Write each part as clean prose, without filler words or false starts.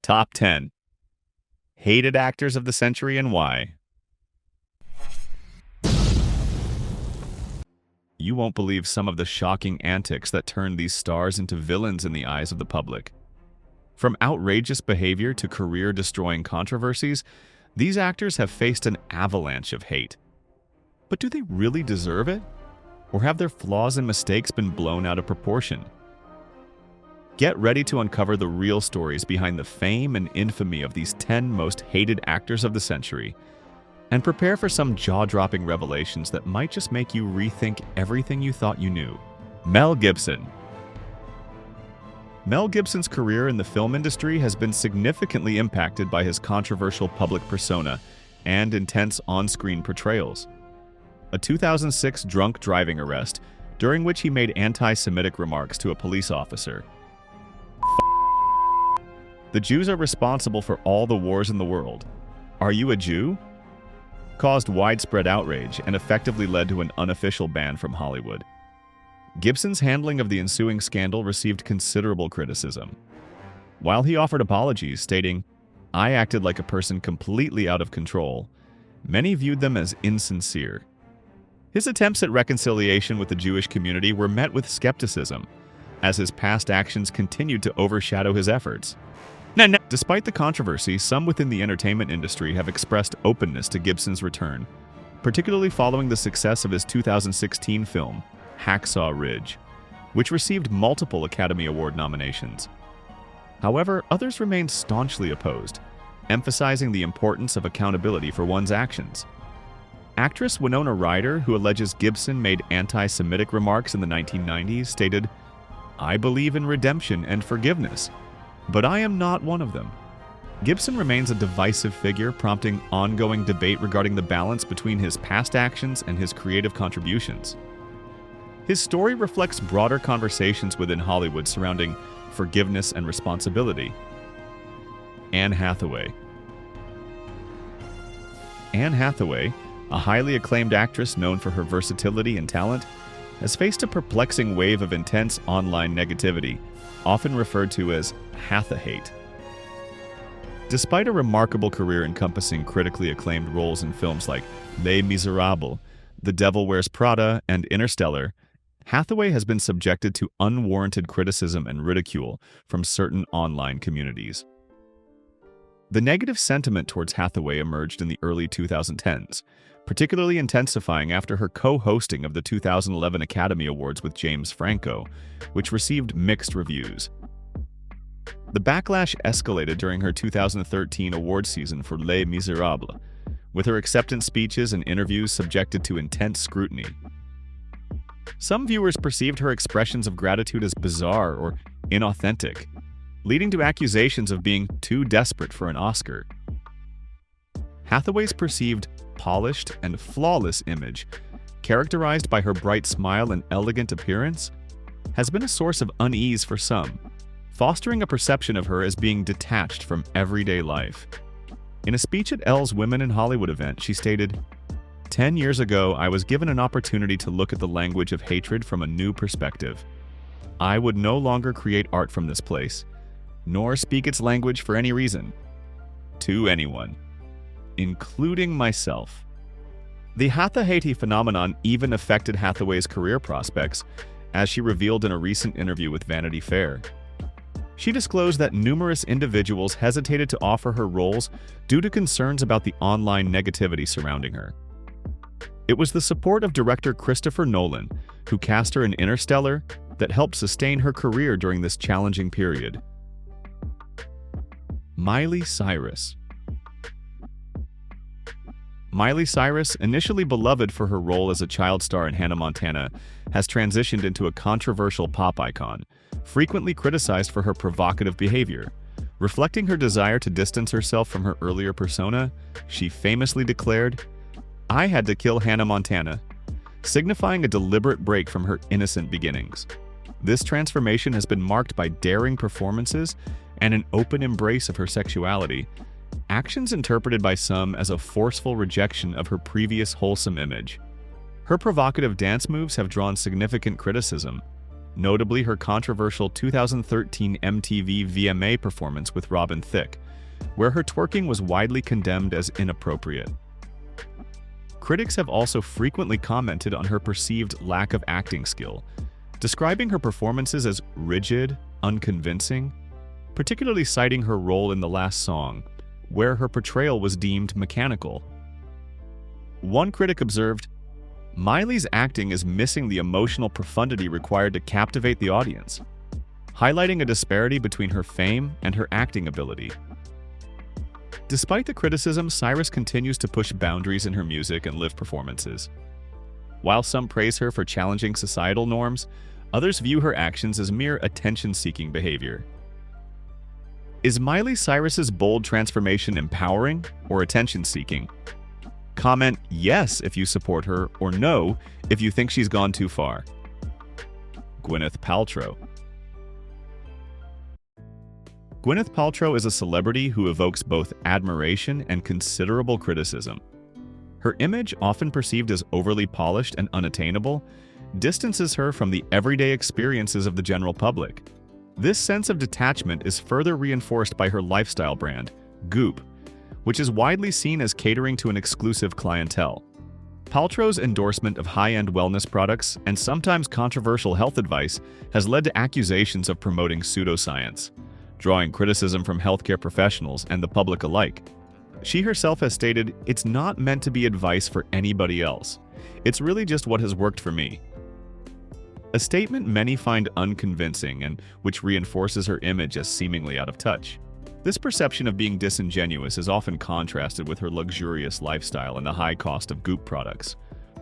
Top 10 Hated Actors of the Century and Why. You won't believe some of the shocking antics that turned these stars into villains in the eyes of the public. From outrageous behavior to career-destroying controversies, these actors have faced an avalanche of hate. But do they really deserve it? Or have their flaws and mistakes been blown out of proportion? Get ready to uncover the real stories behind the fame and infamy of these 10 most hated actors of the century, and prepare for some jaw-dropping revelations that might just make you rethink everything you thought you knew. Mel Gibson. Mel Gibson's career in the film industry has been significantly impacted by his controversial public persona and intense on-screen portrayals. A 2006 drunk driving arrest, during which he made anti-Semitic remarks to a police officer. The Jews are responsible for all the wars in the world. Are you a Jew? Caused widespread outrage and effectively led to an unofficial ban from Hollywood. Gibson's handling of the ensuing scandal received considerable criticism. While he offered apologies, stating, "I acted like a person completely out of control," many viewed them as insincere. His attempts at reconciliation with the Jewish community were met with skepticism, as his past actions continued to overshadow his efforts. Despite the controversy, some within the entertainment industry have expressed openness to Gibson's return, particularly following the success of his 2016 film, Hacksaw Ridge, which received multiple Academy Award nominations. However, others remained staunchly opposed, emphasizing the importance of accountability for one's actions. Actress Winona Ryder, who alleges Gibson made anti-Semitic remarks in the 1990s, stated, "I believe in redemption and forgiveness, but I am not one of them." Gibson remains a divisive figure, prompting ongoing debate regarding the balance between his past actions and his creative contributions. His story reflects broader conversations within Hollywood surrounding forgiveness and responsibility. Anne Hathaway. Anne Hathaway, a highly acclaimed actress known for her versatility and talent, has faced a perplexing wave of intense online negativity, often referred to as Hathahate. Despite a remarkable career encompassing critically acclaimed roles in films like Les Miserables, The Devil Wears Prada, and Interstellar, Hathaway has been subjected to unwarranted criticism and ridicule from certain online communities. The negative sentiment towards Hathaway emerged in the early 2010s, particularly intensifying after her co-hosting of the 2011 Academy Awards with James Franco, which received mixed reviews. The backlash escalated during her 2013 award season for Les Miserables, with her acceptance speeches and interviews subjected to intense scrutiny. Some viewers perceived her expressions of gratitude as bizarre or inauthentic, leading to accusations of being too desperate for an Oscar. Hathaway's perceived polished and flawless image, characterized by her bright smile and elegant appearance, has been a source of unease for some, fostering a perception of her as being detached from everyday life. In a speech at Elle's Women in Hollywood event, she stated, "10 years ago, I was given an opportunity to look at the language of hatred from a new perspective. I would no longer create art from this place, nor speak its language for any reason, to anyone, including myself." The Hathahate phenomenon even affected Hathaway's career prospects, as she revealed in a recent interview with Vanity Fair. She disclosed that numerous individuals hesitated to offer her roles due to concerns about the online negativity surrounding her. It was the support of director Christopher Nolan, who cast her in Interstellar, that helped sustain her career during this challenging period. Miley Cyrus. Miley Cyrus, initially beloved for her role as a child star in Hannah Montana, has transitioned into a controversial pop icon, frequently criticized for her provocative behavior. Reflecting her desire to distance herself from her earlier persona, she famously declared, "I had to kill Hannah Montana," signifying a deliberate break from her innocent beginnings. This transformation has been marked by daring performances and an open embrace of her sexuality, actions interpreted by some as a forceful rejection of her previous wholesome image. Her provocative dance moves have drawn significant criticism, notably her controversial 2013 MTV VMA performance with Robin Thicke, where her twerking was widely condemned as inappropriate. Critics have also frequently commented on her perceived lack of acting skill, describing her performances as rigid, unconvincing, particularly citing her role in the last song, where her portrayal was deemed mechanical. One critic observed, "Miley's acting is missing the emotional profundity required to captivate the audience," highlighting a disparity between her fame and her acting ability. Despite the criticism, Cyrus continues to push boundaries in her music and live performances. While some praise her for challenging societal norms, others view her actions as mere attention-seeking behavior. Is Miley Cyrus's bold transformation empowering or attention-seeking? Comment yes if you support her, or no if you think she's gone too far. Gwyneth Paltrow. Gwyneth Paltrow is a celebrity who evokes both admiration and considerable criticism. Her image, often perceived as overly polished and unattainable, distances her from the everyday experiences of the general public. This sense of detachment is further reinforced by her lifestyle brand, Goop, which is widely seen as catering to an exclusive clientele. Paltrow's endorsement of high-end wellness products and sometimes controversial health advice has led to accusations of promoting pseudoscience, drawing criticism from healthcare professionals and the public alike. She herself has stated, "It's not meant to be advice for anybody else. It's really just what has worked for me." A statement many find unconvincing and which reinforces her image as seemingly out of touch. This perception of being disingenuous is often contrasted with her luxurious lifestyle and the high cost of Goop products.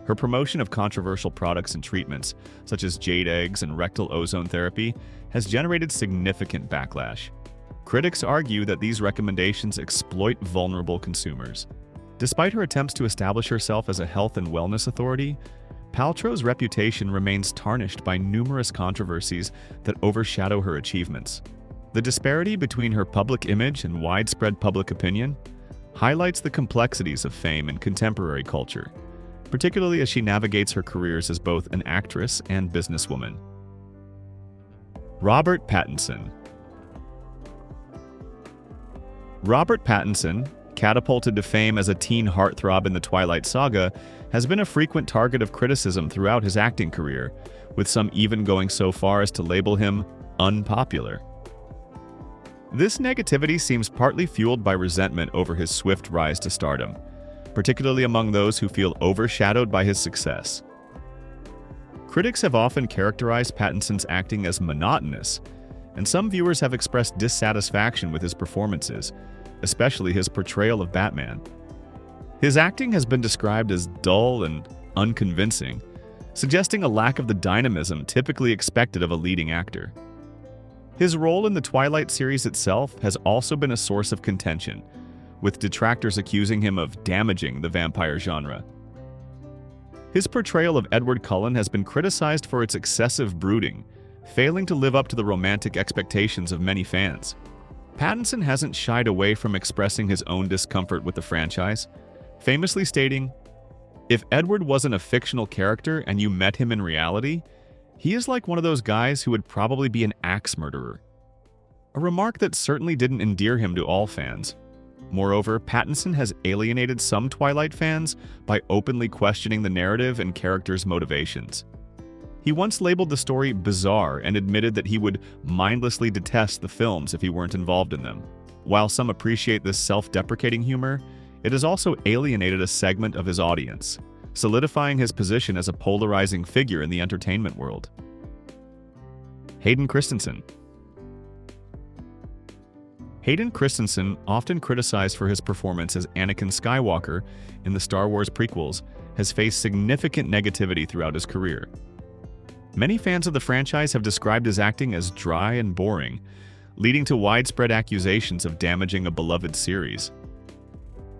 Her promotion of controversial products and treatments, such as jade eggs and rectal ozone therapy, has generated significant backlash. Critics argue that these recommendations exploit vulnerable consumers. Despite her attempts to establish herself as a health and wellness authority, Paltrow's reputation remains tarnished by numerous controversies that overshadow her achievements. The disparity between her public image and widespread public opinion highlights the complexities of fame in contemporary culture, particularly as she navigates her careers as both an actress and businesswoman. Robert Pattinson. Robert Pattinson, catapulted to fame as a teen heartthrob in the Twilight Saga, has been a frequent target of criticism throughout his acting career, with some even going so far as to label him unpopular. This negativity seems partly fueled by resentment over his swift rise to stardom, particularly among those who feel overshadowed by his success. Critics have often characterized Pattinson's acting as monotonous, and some viewers have expressed dissatisfaction with his performances, especially his portrayal of Batman. His acting has been described as dull and unconvincing, suggesting a lack of the dynamism typically expected of a leading actor. His role in the Twilight series itself has also been a source of contention, with detractors accusing him of damaging the vampire genre. His portrayal of Edward Cullen has been criticized for its excessive brooding, failing to live up to the romantic expectations of many fans. Pattinson hasn't shied away from expressing his own discomfort with the franchise, famously stating, "If Edward wasn't a fictional character and you met him in reality, he is like one of those guys who would probably be an axe murderer." A remark that certainly didn't endear him to all fans. Moreover, Pattinson has alienated some Twilight fans by openly questioning the narrative and characters' motivations. He once labeled the story bizarre and admitted that he would mindlessly detest the films if he weren't involved in them. While some appreciate this self-deprecating humor, it has also alienated a segment of his audience, solidifying his position as a polarizing figure in the entertainment world. Hayden Christensen. Hayden Christensen, often criticized for his performance as Anakin Skywalker in the Star Wars prequels, has faced significant negativity throughout his career. Many fans of the franchise have described his acting as dry and boring, leading to widespread accusations of damaging a beloved series.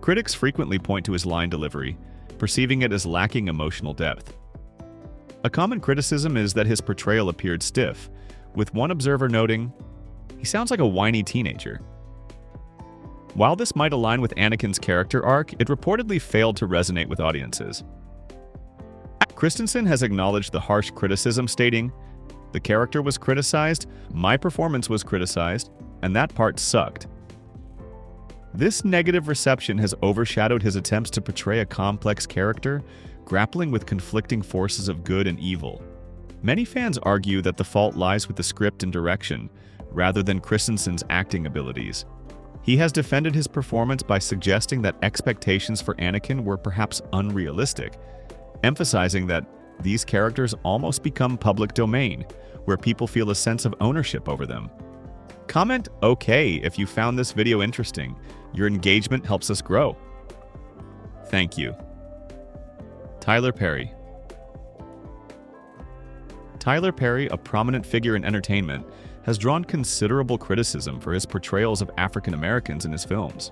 Critics frequently point to his line delivery, perceiving it as lacking emotional depth. A common criticism is that his portrayal appeared stiff, with one observer noting, "He sounds like a whiny teenager." While this might align with Anakin's character arc, it reportedly failed to resonate with audiences. Christensen has acknowledged the harsh criticism, stating, The character was criticized, my performance was criticized, and that part sucked. This negative reception has overshadowed his attempts to portray a complex character, grappling with conflicting forces of good and evil. Many fans argue that the fault lies with the script and direction, rather than Christensen's acting abilities. He has defended his performance by suggesting that expectations for Anakin were perhaps unrealistic, emphasizing that these characters almost become public domain, where people feel a sense of ownership over them. Comment "okay" if you found this video interesting. Your engagement helps us grow. Thank you. Tyler Perry. Tyler Perry, a prominent figure in entertainment, has drawn considerable criticism for his portrayals of African Americans in his films.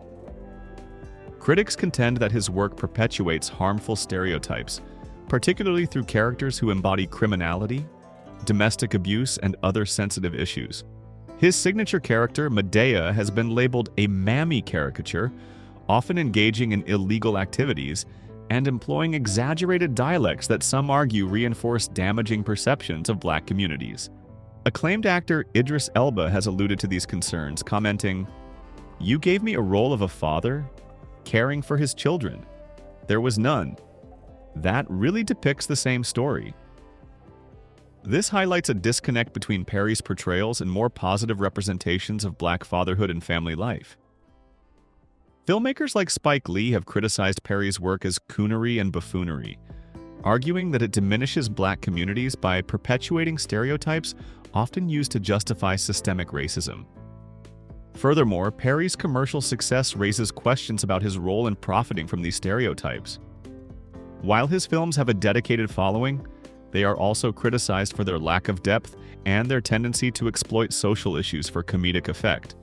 Critics contend that his work perpetuates harmful stereotypes, particularly through characters who embody criminality, domestic abuse, and other sensitive issues. His signature character, Medea, has been labeled a mammy caricature, often engaging in illegal activities and employing exaggerated dialects that some argue reinforce damaging perceptions of Black communities. Acclaimed actor Idris Elba has alluded to these concerns, commenting, "You gave me a role of a father, caring for his children. There was none. That really depicts the same story." This highlights a disconnect between Perry's portrayals and more positive representations of Black fatherhood and family life. Filmmakers like Spike Lee have criticized Perry's work as coonery and buffoonery, arguing that it diminishes Black communities by perpetuating stereotypes often used to justify systemic racism. Furthermore, Perry's commercial success raises questions about his role in profiting from these stereotypes. While his films have a dedicated following, they are also criticized for their lack of depth and their tendency to exploit social issues for comedic effect.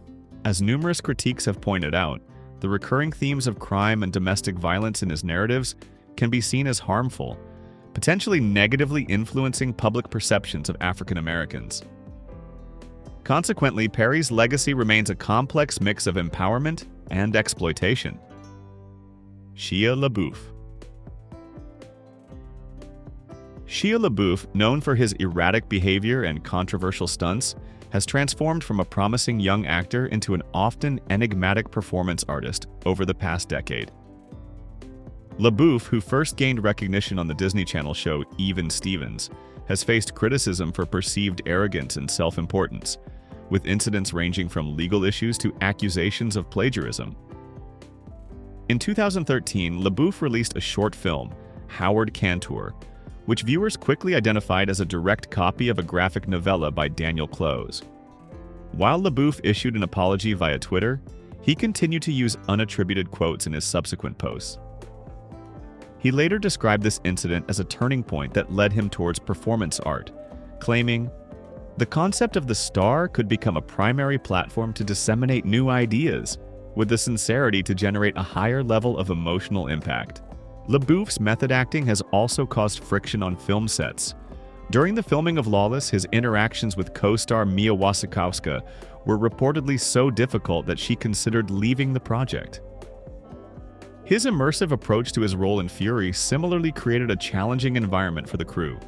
As numerous critiques have pointed out, the recurring themes of crime and domestic violence in his narratives can be seen as harmful, potentially negatively influencing public perceptions of African Americans. Consequently, Perry's legacy remains a complex mix of empowerment and exploitation. Shia LaBeouf. Shia LaBeouf, known for his erratic behavior and controversial stunts, has transformed from a promising young actor into an often enigmatic performance artist over the past decade. LaBeouf, who first gained recognition on the Disney Channel show Even Stevens, has faced criticism for perceived arrogance and self-importance, with incidents ranging from legal issues to accusations of plagiarism. In 2013, LaBeouf released a short film, Howard Cantor, which viewers quickly identified as a direct copy of a graphic novella by Daniel Clowes. While LaBeouf issued an apology via Twitter, he continued to use unattributed quotes in his subsequent posts. He later described this incident as a turning point that led him towards performance art, claiming, "The concept of the star could become a primary platform to disseminate new ideas, with the sincerity to generate a higher level of emotional impact." LaBeouf's method acting has also caused friction on film sets. During the filming of Lawless, his interactions with co-star Mia Wasikowska were reportedly so difficult that she considered leaving the project. His immersive approach to his role in Fury similarly created a challenging environment for the crew.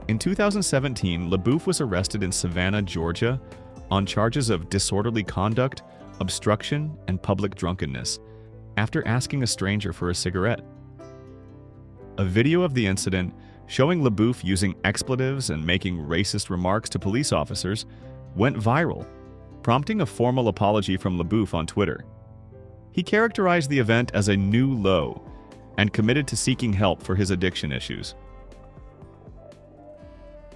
In 2017, LaBeouf was arrested in Savannah, Georgia, on charges of disorderly conduct, obstruction, and public drunkenness, after asking a stranger for a cigarette. A video of the incident, showing LaBeouf using expletives and making racist remarks to police officers, went viral, prompting a formal apology from LaBeouf on Twitter. He characterized the event as a new low and committed to seeking help for his addiction issues.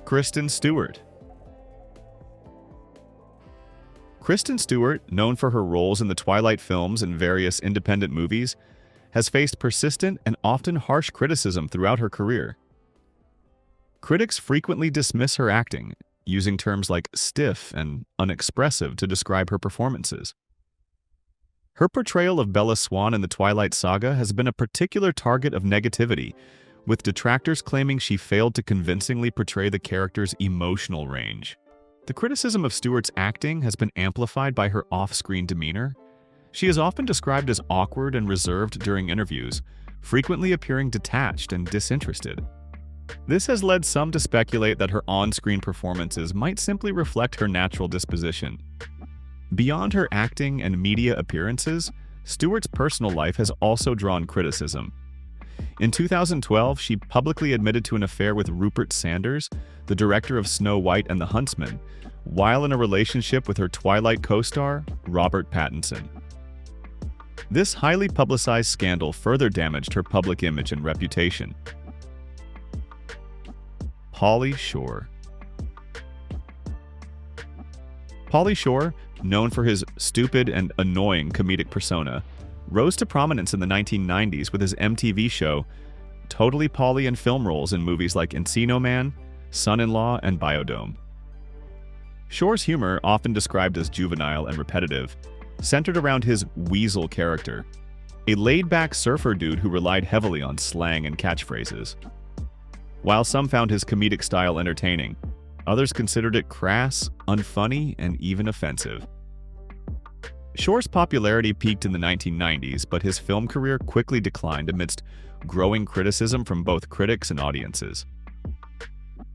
Kristen Stewart. Kristen Stewart, known for her roles in the Twilight films and various independent movies, has faced persistent and often harsh criticism throughout her career. Critics frequently dismiss her acting, using terms like stiff and unexpressive to describe her performances. Her portrayal of Bella Swan in the Twilight saga has been a particular target of negativity, with detractors claiming she failed to convincingly portray the character's emotional range. The criticism of Stewart's acting has been amplified by her off-screen demeanor. She is often described as awkward and reserved during interviews, frequently appearing detached and disinterested. This has led some to speculate that her on-screen performances might simply reflect her natural disposition. Beyond her acting and media appearances, Stewart's personal life has also drawn criticism. In 2012, she publicly admitted to an affair with Rupert Sanders, the director of Snow White and the Huntsman, while in a relationship with her Twilight co-star, Robert Pattinson. This highly publicized scandal further damaged her public image and reputation. Pauly Shore. Pauly Shore, known for his stupid and annoying comedic persona, rose to prominence in the 1990s with his MTV show Totally Pauly and film roles in movies like Encino Man, Son-in-Law, and Biodome. Shore's humor, often described as juvenile and repetitive, centered around his weasel character, a laid-back surfer dude who relied heavily on slang and catchphrases. While some found his comedic style entertaining, others considered it crass, unfunny, and even offensive. Shore's popularity peaked in the 1990s, but his film career quickly declined amidst growing criticism from both critics and audiences.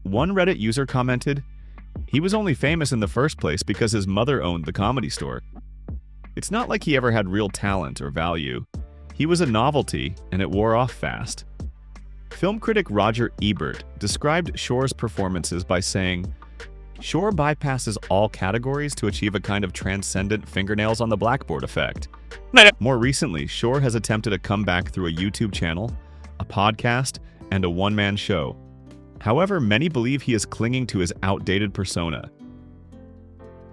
One Reddit user commented, "He was only famous in the first place because his mother owned the Comedy Store. It's not like he ever had real talent or value. He was a novelty, and it wore off fast." Film critic Roger Ebert described Shore's performances by saying, "Shore bypasses all categories to achieve a kind of transcendent fingernails on the blackboard effect." More recently, Shore has attempted a comeback through a YouTube channel, a podcast, and a one-man show. However, many believe he is clinging to his outdated persona.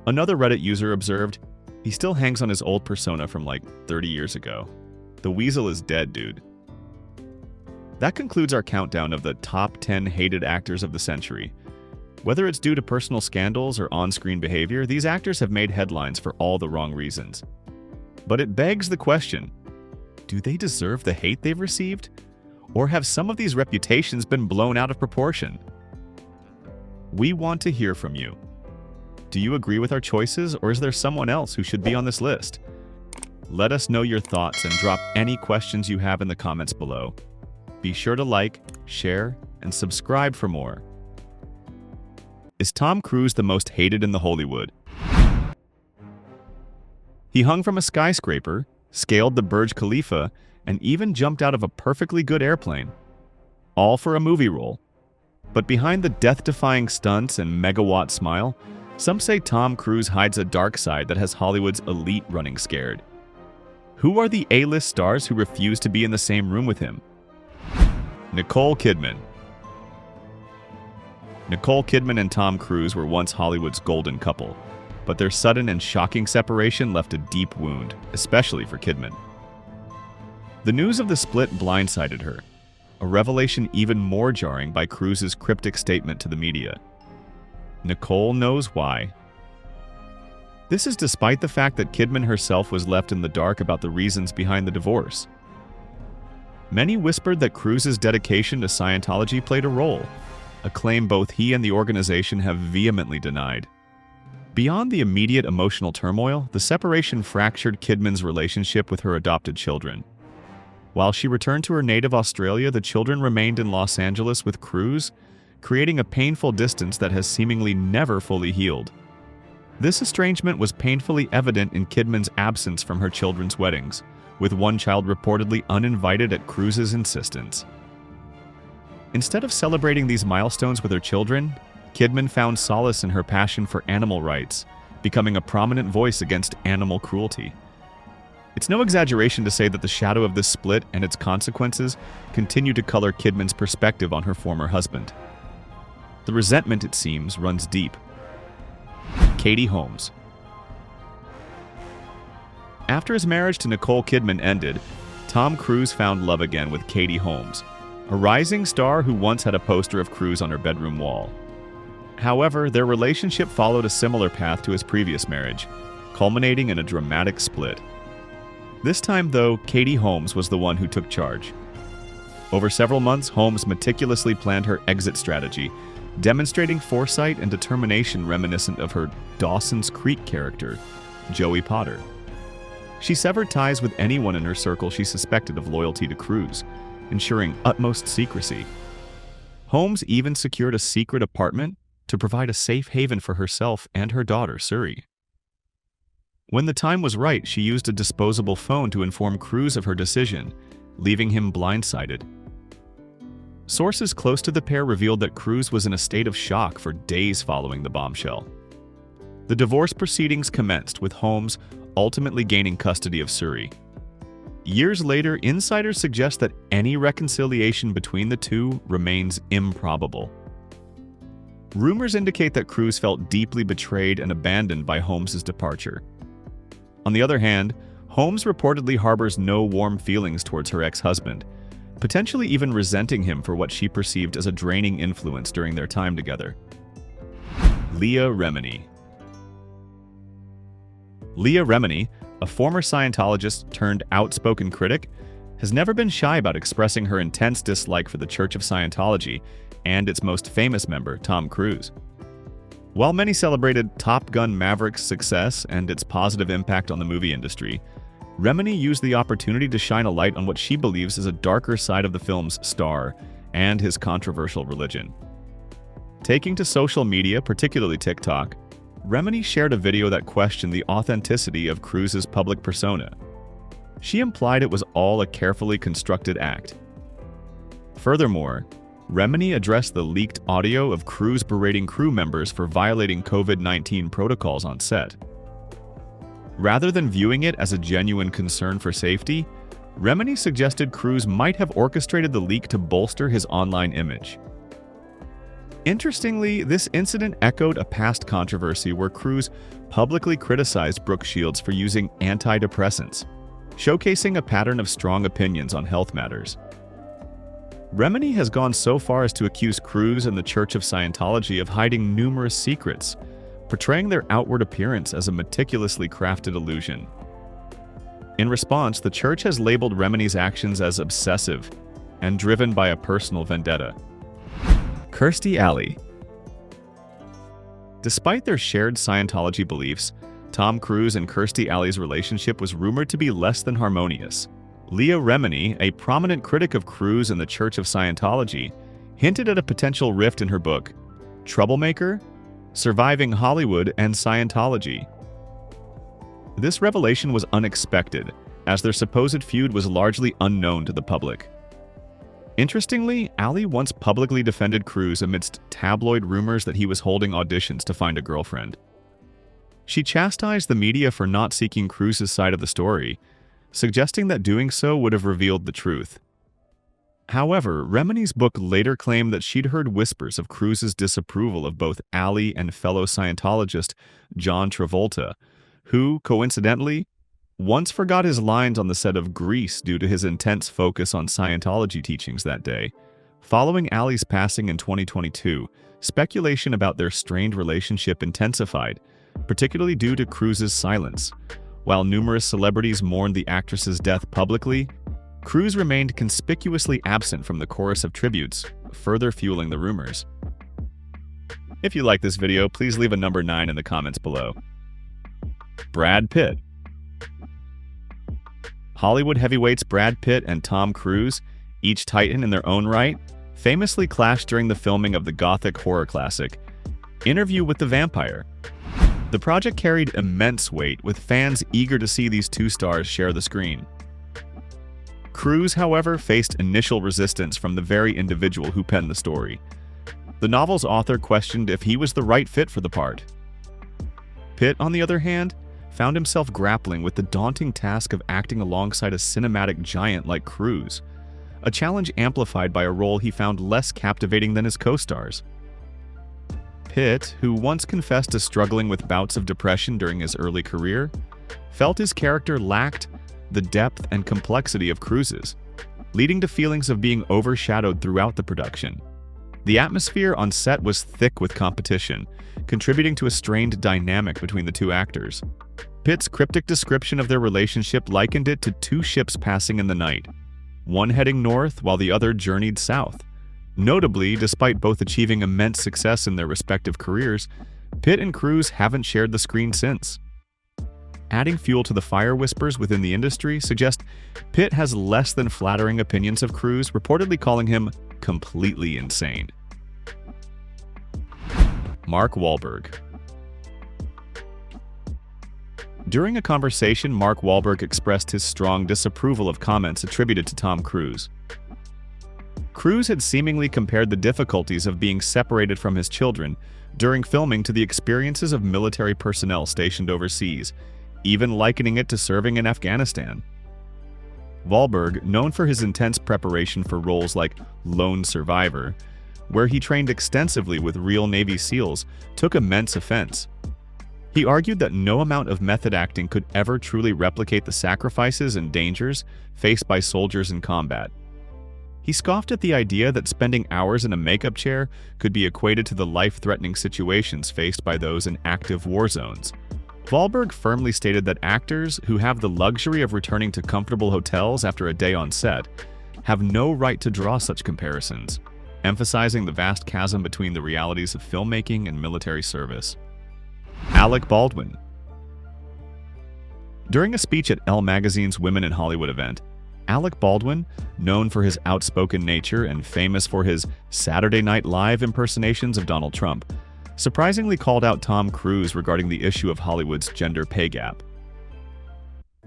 Another Reddit user observed, "He still hangs on his old persona from like 30 years ago. The weasel is dead, dude." That concludes our countdown of the top 10 hated actors of the century. Whether it's due to personal scandals or on-screen behavior, these actors have made headlines for all the wrong reasons. But it begs the question, do they deserve the hate they've received? Or have some of these reputations been blown out of proportion? We want to hear from you. Do you agree with our choices, or is there someone else who should be on this list? Let us know your thoughts and drop any questions you have in the comments below. Be sure to like, share, and subscribe for more. Is Tom Cruise the most hated in the Hollywood? He hung from a skyscraper, scaled the Burj Khalifa, and even jumped out of a perfectly good airplane. All for a movie role. But behind the death-defying stunts and megawatt smile, some say Tom Cruise hides a dark side that has Hollywood's elite running scared. Who are the A-list stars who refuse to be in the same room with him? Nicole Kidman. Nicole Kidman and Tom Cruise were once Hollywood's golden couple, but their sudden and shocking separation left a deep wound, especially for Kidman. The news of the split blindsided her, a revelation even more jarring by Cruise's cryptic statement to the media. Nicole knows why. This is despite the fact that Kidman herself was left in the dark about the reasons behind the divorce. Many whispered that Cruise's dedication to Scientology played a role, a claim both he and the organization have vehemently denied. Beyond the immediate emotional turmoil, the separation fractured Kidman's relationship with her adopted children. While she returned to her native Australia, the children remained in Los Angeles with Cruise, creating a painful distance that has seemingly never fully healed. This estrangement was painfully evident in Kidman's absence from her children's weddings, with one child reportedly uninvited at Cruise's insistence. Instead of celebrating these milestones with her children, Kidman found solace in her passion for animal rights, becoming a prominent voice against animal cruelty. It's no exaggeration to say that the shadow of this split and its consequences continue to color Kidman's perspective on her former husband. The resentment, it seems, runs deep. Katie Holmes. After his marriage to Nicole Kidman ended, Tom Cruise found love again with Katie Holmes, a rising star who once had a poster of Cruise on her bedroom wall. However, their relationship followed a similar path to his previous marriage, culminating in a dramatic split. This time, though, Katie Holmes was the one who took charge. Over several months, Holmes meticulously planned her exit strategy, demonstrating foresight and determination reminiscent of her Dawson's Creek character, Joey Potter. She severed ties with anyone in her circle she suspected of loyalty to Cruise, ensuring utmost secrecy. Holmes even secured a secret apartment to provide a safe haven for herself and her daughter, Suri. When the time was right, she used a disposable phone to inform Cruise of her decision, leaving him blindsided. Sources close to the pair revealed that Cruise was in a state of shock for days following the bombshell. The divorce proceedings commenced, with Holmes ultimately gaining custody of Suri. Years later, insiders suggest that any reconciliation between the two remains improbable. Rumors indicate that Cruise felt deeply betrayed and abandoned by Holmes' departure. On the other hand, Holmes reportedly harbors no warm feelings towards her ex-husband, potentially even resenting him for what she perceived as a draining influence during their time together. Leah Remini. Leah Remini, a former Scientologist turned outspoken critic, has never been shy about expressing her intense dislike for the Church of Scientology and its most famous member, Tom Cruise. While many celebrated Top Gun Maverick's success and its positive impact on the movie industry, Remini used the opportunity to shine a light on what she believes is a darker side of the film's star and his controversial religion. Taking to social media, particularly TikTok, Remini shared a video that questioned the authenticity of Cruise's public persona. She implied it was all a carefully constructed act. Furthermore, Remini addressed the leaked audio of Cruise berating crew members for violating COVID-19 protocols on set. Rather than viewing it as a genuine concern for safety, Remini suggested Cruise might have orchestrated the leak to bolster his online image. Interestingly, this incident echoed a past controversy where Cruise publicly criticized Brooke Shields for using antidepressants, showcasing a pattern of strong opinions on health matters. Remini has gone so far as to accuse Cruise and the Church of Scientology of hiding numerous secrets, portraying their outward appearance as a meticulously crafted illusion. In response, the Church has labeled Remini's actions as obsessive and driven by a personal vendetta. Kirstie Alley. Despite their shared Scientology beliefs, Tom Cruise and Kirstie Alley's relationship was rumored to be less than harmonious. Leah Remini, a prominent critic of Cruise and the Church of Scientology, hinted at a potential rift in her book, Troublemaker: Surviving Hollywood and Scientology. This revelation was unexpected, as their supposed feud was largely unknown to the public. Interestingly, Alley once publicly defended Cruise amidst tabloid rumors that he was holding auditions to find a girlfriend. She chastised the media for not seeking Cruise's side of the story, suggesting that doing so would have revealed the truth. However, Remini's book later claimed that she'd heard whispers of Cruise's disapproval of both Alley and fellow Scientologist John Travolta, who, coincidentally, once forgot his lines on the set of Grease due to his intense focus on Scientology teachings that day. Following Alley's passing in 2022, speculation about their strained relationship intensified, particularly due to Cruise's silence. While numerous celebrities mourned the actress's death publicly, Cruise remained conspicuously absent from the chorus of tributes, further fueling the rumors. If you like this video, please leave a number 9 in the comments below. Brad Pitt. Hollywood heavyweights Brad Pitt and Tom Cruise, each titan in their own right, famously clashed during the filming of the gothic horror classic, Interview with the Vampire. The project carried immense weight, with fans eager to see these two stars share the screen. Cruise, however, faced initial resistance from the very individual who penned the story. The novel's author questioned if he was the right fit for the part. Pitt, on the other hand, found himself grappling with the daunting task of acting alongside a cinematic giant like Cruise, a challenge amplified by a role he found less captivating than his co-stars. Pitt, who once confessed to struggling with bouts of depression during his early career, felt his character lacked the depth and complexity of Cruise's, leading to feelings of being overshadowed throughout the production. The atmosphere on set was thick with competition, contributing to a strained dynamic between the two actors. Pitt's cryptic description of their relationship likened it to two ships passing in the night, one heading north while the other journeyed south. Notably, despite both achieving immense success in their respective careers, Pitt and Cruise haven't shared the screen since. adding fuel to the fire whispers within the industry suggest Pitt has less than flattering opinions of Cruise, reportedly calling him completely insane. Mark Wahlberg. During a conversation, Mark Wahlberg expressed his strong disapproval of comments attributed to Tom Cruise. Cruise had seemingly compared the difficulties of being separated from his children during filming to the experiences of military personnel stationed overseas, even likening it to serving in Afghanistan. Wahlberg, known for his intense preparation for roles like Lone Survivor, where he trained extensively with real Navy SEALs, took immense offense. He argued that no amount of method acting could ever truly replicate the sacrifices and dangers faced by soldiers in combat. He scoffed at the idea that spending hours in a makeup chair could be equated to the life-threatening situations faced by those in active war zones. Wahlberg firmly stated that actors who have the luxury of returning to comfortable hotels after a day on set have no right to draw such comparisons, emphasizing the vast chasm between the realities of filmmaking and military service. Alec Baldwin. During a speech at Elle magazine's Women in Hollywood event, Alec Baldwin, known for his outspoken nature and famous for his Saturday Night Live impersonations of Donald Trump, surprisingly called out Tom Cruise regarding the issue of Hollywood's gender pay gap.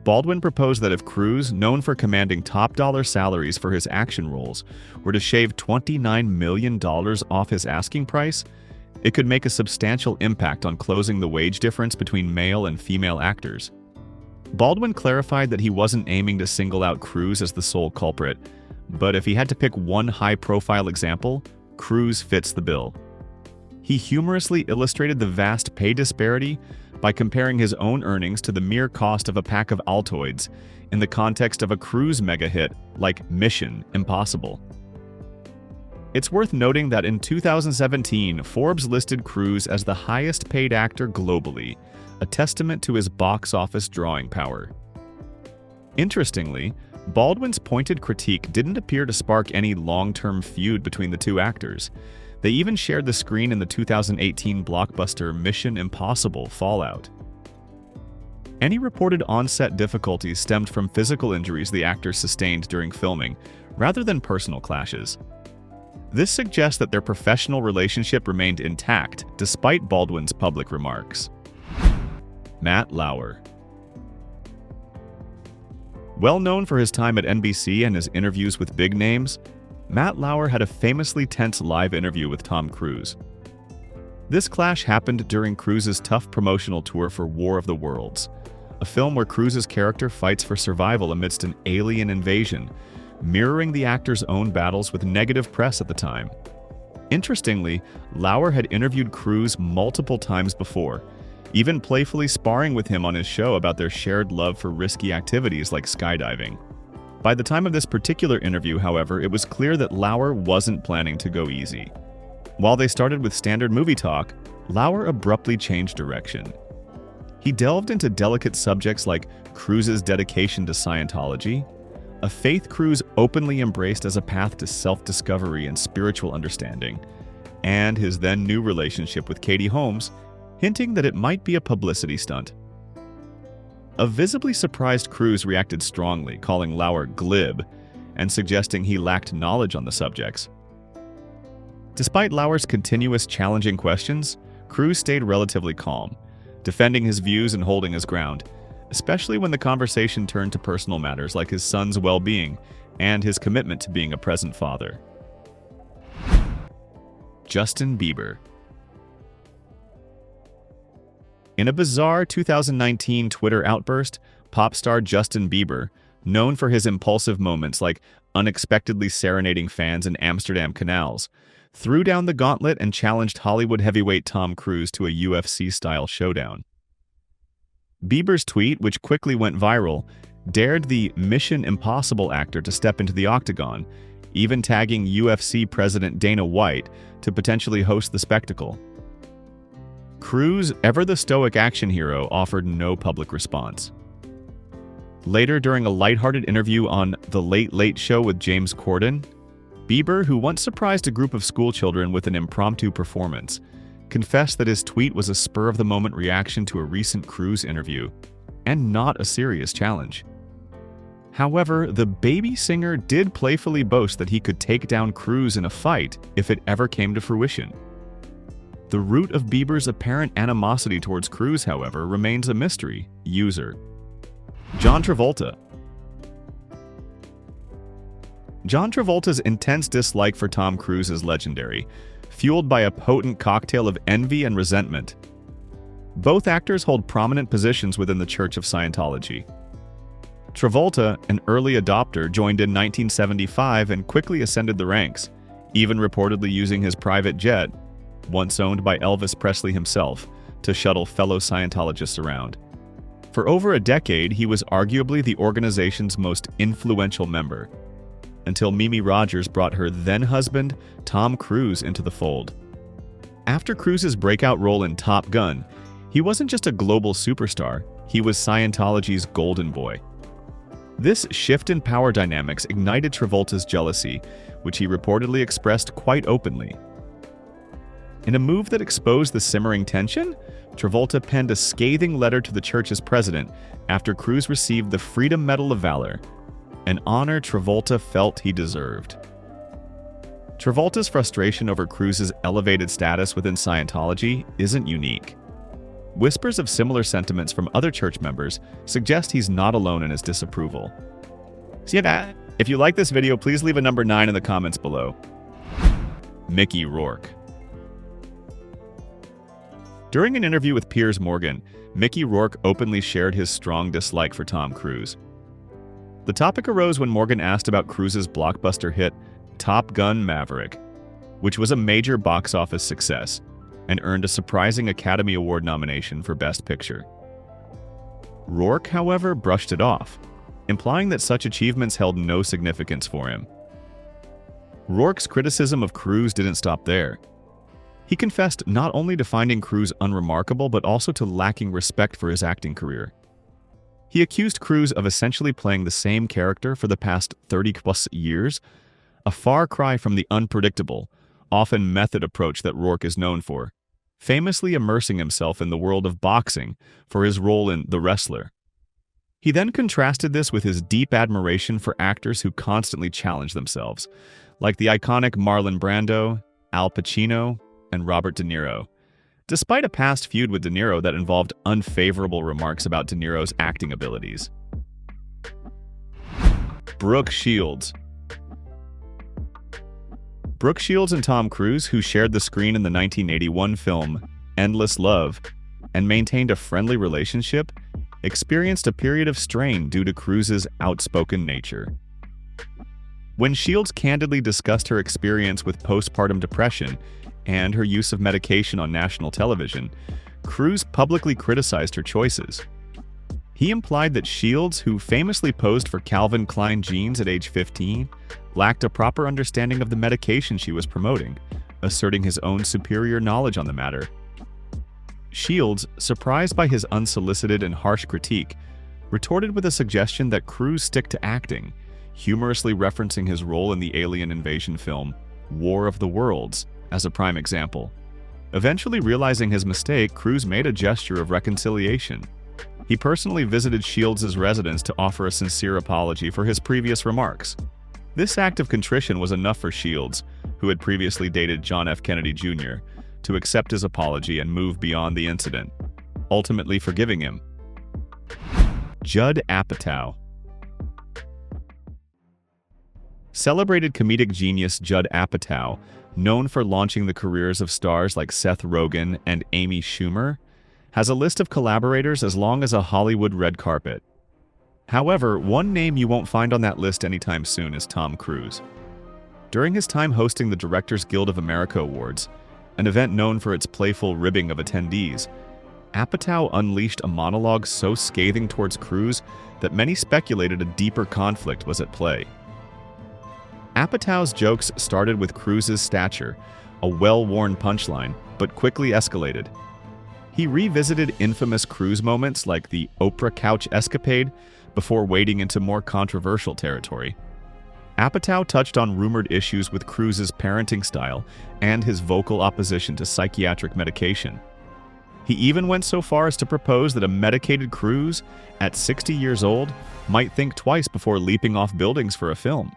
Baldwin proposed that if Cruise, known for commanding top-dollar salaries for his action roles, were to shave $29 million off his asking price, it could make a substantial impact on closing the wage difference between male and female actors. Baldwin clarified that he wasn't aiming to single out Cruise as the sole culprit, but if he had to pick one high-profile example, Cruise fits the bill. He humorously illustrated the vast pay disparity by comparing his own earnings to the mere cost of a pack of Altoids in the context of a Cruise mega hit like Mission Impossible. It's worth noting that in 2017, Forbes listed Cruise as the highest-paid actor globally, a testament to his box office drawing power. Interestingly, Baldwin's pointed critique didn't appear to spark any long-term feud between the two actors. They even shared the screen in the 2018 blockbuster Mission Impossible Fallout. Any reported on-set difficulties stemmed from physical injuries the actors sustained during filming, rather than personal clashes. This suggests that their professional relationship remained intact despite Baldwin's public remarks. Matt Lauer. Well known for his time at NBC and his interviews with big names, Matt Lauer had a famously tense live interview with Tom Cruise. This clash happened during Cruise's tough promotional tour for War of the Worlds, a film where Cruise's character fights for survival amidst an alien invasion, mirroring the actor's own battles with negative press at the time. Interestingly, Lauer had interviewed Cruise multiple times before, even playfully sparring with him on his show about their shared love for risky activities like skydiving. By the time of this particular interview, however, it was clear that Lauer wasn't planning to go easy. While they started with standard movie talk, Lauer abruptly changed direction. He delved into delicate subjects like Cruise's dedication to Scientology, a faith Cruise openly embraced as a path to self-discovery and spiritual understanding, and his then-new relationship with Katie Holmes, hinting that it might be a publicity stunt. A visibly surprised Cruise reacted strongly, calling Lauer glib and suggesting he lacked knowledge on the subjects. Despite Lauer's continuous challenging questions, Cruise stayed relatively calm, defending his views and holding his ground, especially when the conversation turned to personal matters like his son's well-being and his commitment to being a present father. Justin Bieber. In a bizarre 2019 Twitter outburst, pop star Justin Bieber, known for his impulsive moments like unexpectedly serenading fans in Amsterdam canals, threw down the gauntlet and challenged Hollywood heavyweight Tom Cruise to a UFC-style showdown. Bieber's tweet, which quickly went viral, dared the Mission Impossible actor to step into the octagon, even tagging UFC President Dana White to potentially host the spectacle. Cruise, ever the stoic action hero, offered no public response. Later, during a lighthearted interview on The Late Late Show with James Corden, Bieber, who once surprised a group of schoolchildren with an impromptu performance, confessed that his tweet was a spur-of-the-moment reaction to a recent Cruise interview, and not a serious challenge. However, the baby singer did playfully boast that he could take down Cruise in a fight if it ever came to fruition. The root of Bieber's apparent animosity towards Cruise, however, remains a mystery. User John Travolta. John Travolta's intense dislike for Tom Cruise is legendary, fueled by a potent cocktail of envy and resentment. Both actors hold prominent positions within the Church of Scientology. Travolta, an early adopter, joined in 1975 and quickly ascended the ranks, even reportedly using his private jet, once owned by Elvis Presley himself, to shuttle fellow Scientologists around. For over a decade, he was arguably the organization's most influential member, until Mimi Rogers brought her then-husband, Tom Cruise, into the fold. After Cruise's breakout role in Top Gun, he wasn't just a global superstar, he was Scientology's golden boy. This shift in power dynamics ignited Travolta's jealousy, which he reportedly expressed quite openly. In a move that exposed the simmering tension, Travolta penned a scathing letter to the church's president after Cruise received the Freedom Medal of Valor, an honor Travolta felt he deserved. Travolta's frustration over Cruise's elevated status within Scientology isn't unique. Whispers of similar sentiments from other church members suggest he's not alone in his disapproval. So yeah, if you like this video, please leave a number 9 in the comments below. Mickey Rourke. During an interview with Piers Morgan, Mickey Rourke openly shared his strong dislike for Tom Cruise. The topic arose when Morgan asked about Cruise's blockbuster hit Top Gun: Maverick, which was a major box office success and earned a surprising Academy Award nomination for Best Picture. Rourke, however, brushed it off, implying that such achievements held no significance for him. Rourke's criticism of Cruise didn't stop there. He confessed not only to finding Cruise unremarkable, but also to lacking respect for his acting career. He accused Cruise of essentially playing the same character for the past 30-plus years, a far cry from the unpredictable, often method approach that Rourke is known for, famously immersing himself in the world of boxing for his role in The Wrestler. He then contrasted this with his deep admiration for actors who constantly challenge themselves, like the iconic Marlon Brando, Al Pacino, and Robert De Niro. Despite a past feud with De Niro that involved unfavorable remarks about De Niro's acting abilities. Brooke Shields. Brooke Shields and Tom Cruise, who shared the screen in the 1981 film Endless Love and maintained a friendly relationship, experienced a period of strain due to Cruise's outspoken nature. When Shields candidly discussed her experience with postpartum depression and her use of medication on national television, Cruise publicly criticized her choices. He implied that Shields, who famously posed for Calvin Klein jeans at age 15, lacked a proper understanding of the medication she was promoting, asserting his own superior knowledge on the matter. Shields, surprised by his unsolicited and harsh critique, retorted with a suggestion that Cruise stick to acting, humorously referencing his role in the alien invasion film War of the Worlds as a prime example. Eventually realizing his mistake, Cruise made a gesture of reconciliation. He personally visited Shields' residence to offer a sincere apology for his previous remarks. This act of contrition was enough for Shields, who had previously dated John F. Kennedy Jr., to accept his apology and move beyond the incident, ultimately forgiving him. Judd Apatow. Celebrated comedic genius Judd Apatow, known for launching the careers of stars like Seth Rogen and Amy Schumer, has a list of collaborators as long as a Hollywood red carpet. However, one name you won't find on that list anytime soon is Tom Cruise. During his time hosting the Directors Guild of America Awards, an event known for its playful ribbing of attendees, Apatow unleashed a monologue so scathing towards Cruise that many speculated a deeper conflict was at play. Apatow's jokes started with Cruise's stature, a well-worn punchline, but quickly escalated. He revisited infamous Cruise moments like the Oprah couch escapade before wading into more controversial territory. Apatow touched on rumored issues with Cruise's parenting style and his vocal opposition to psychiatric medication. He even went so far as to propose that a medicated Cruise, at 60 years old, might think twice before leaping off buildings for a film.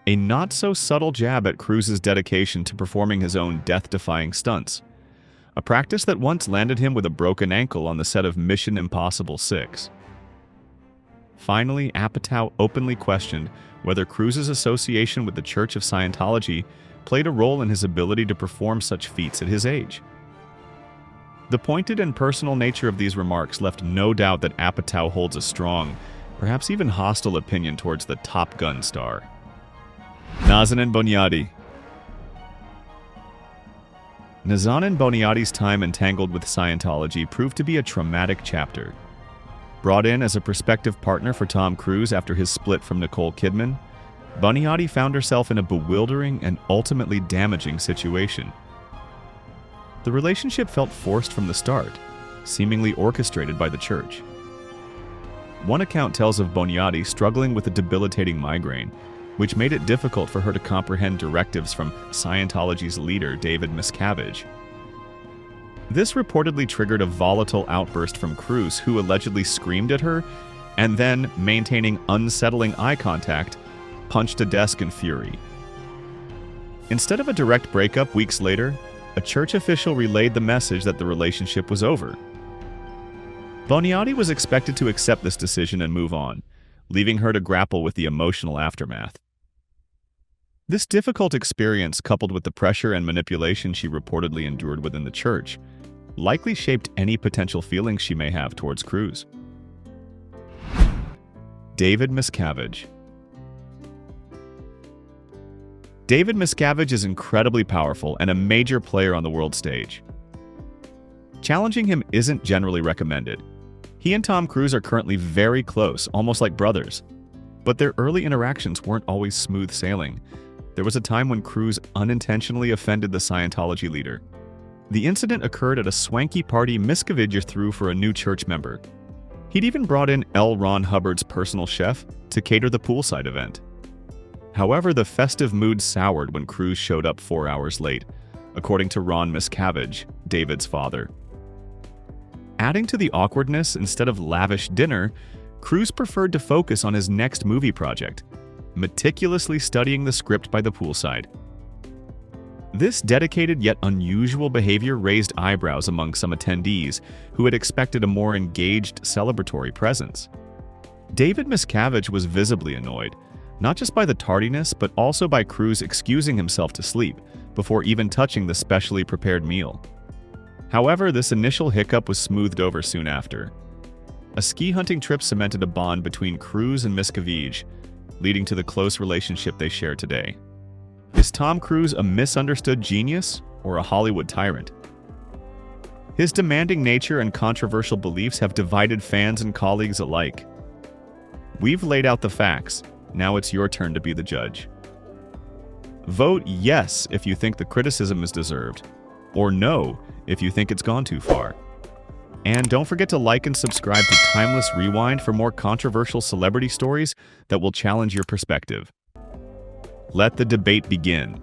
A not-so-subtle jab at Cruise's dedication to performing his own death-defying stunts, a practice that once landed him with a broken ankle on the set of Mission Impossible 6. Finally, Apatow openly questioned whether Cruise's association with the Church of Scientology played a role in his ability to perform such feats at his age. The pointed and personal nature of these remarks left no doubt that Apatow holds a strong, perhaps even hostile opinion towards the Top Gun star. Nazanin Boniadi. Nazanin Boniadi's time entangled with Scientology proved to be a traumatic chapter. Brought in as a prospective partner for Tom Cruise after his split from Nicole Kidman, Boniadi found herself in a bewildering and ultimately damaging situation. The relationship felt forced from the start, seemingly orchestrated by the church. One account tells of Boniadi struggling with a debilitating migraine, which made it difficult for her to comprehend directives from Scientology's leader, David Miscavage. This reportedly triggered a volatile outburst from Cruise, who allegedly screamed at her and then, maintaining unsettling eye contact, punched a desk in fury. Instead of a direct breakup weeks later, a church official relayed the message that the relationship was over. Boniadi was expected to accept this decision and move on, leaving her to grapple with the emotional aftermath. This difficult experience, coupled with the pressure and manipulation she reportedly endured within the church, likely shaped any potential feelings she may have towards Cruise. David Miscavage. David Miscavage is incredibly powerful and a major player on the world stage. Challenging him isn't generally recommended. He and Tom Cruise are currently very close, almost like brothers. But their early interactions weren't always smooth sailing. There was a time when Cruise unintentionally offended the Scientology leader. The incident occurred at a swanky party Miscavige threw for a new church member. He'd even brought in L. Ron Hubbard's personal chef to cater the poolside event. However, the festive mood soured when Cruise showed up 4 hours late, according to Ron Miscavige, David's father. Adding to the awkwardness, instead of lavish dinner, Cruise preferred to focus on his next movie project, meticulously studying the script by the poolside. This dedicated yet unusual behavior raised eyebrows among some attendees who had expected a more engaged, celebratory presence. David Miscavige was visibly annoyed, not just by the tardiness, but also by Cruise excusing himself to sleep before even touching the specially prepared meal. However, this initial hiccup was smoothed over soon after. A ski hunting trip cemented a bond between Cruise and Miscavige, leading to the close relationship they share today. Is Tom Cruise a misunderstood genius or a Hollywood tyrant? His demanding nature and controversial beliefs have divided fans and colleagues alike. We've laid out the facts. Now it's your turn to be the judge. Vote yes if you think the criticism is deserved, or no if you think it's gone too far. And don't forget to like and subscribe to Timeless Rewind for more controversial celebrity stories that will challenge your perspective. Let the debate begin.